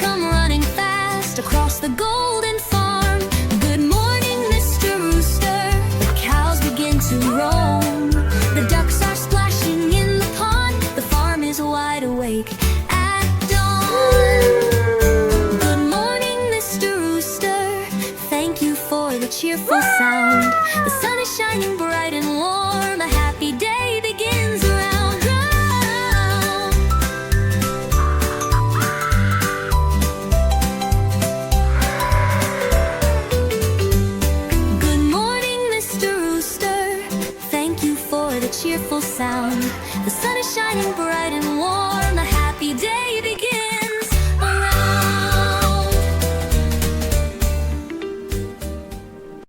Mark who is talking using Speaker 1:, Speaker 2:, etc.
Speaker 1: come running fast across the golden farm. Good morning, Mr. Rooster. The cows begin to roam. The ducks are splashing in the pond. The farm is wide awake at dawn. Good morning, Mr. Rooster. Thank you for the cheerful sound. The sun is shining bright and warm. A happy day begins around. Good morning, Mr. Rooster. Thank you for the cheerful sound. The sun is shining bright and warm. A happy day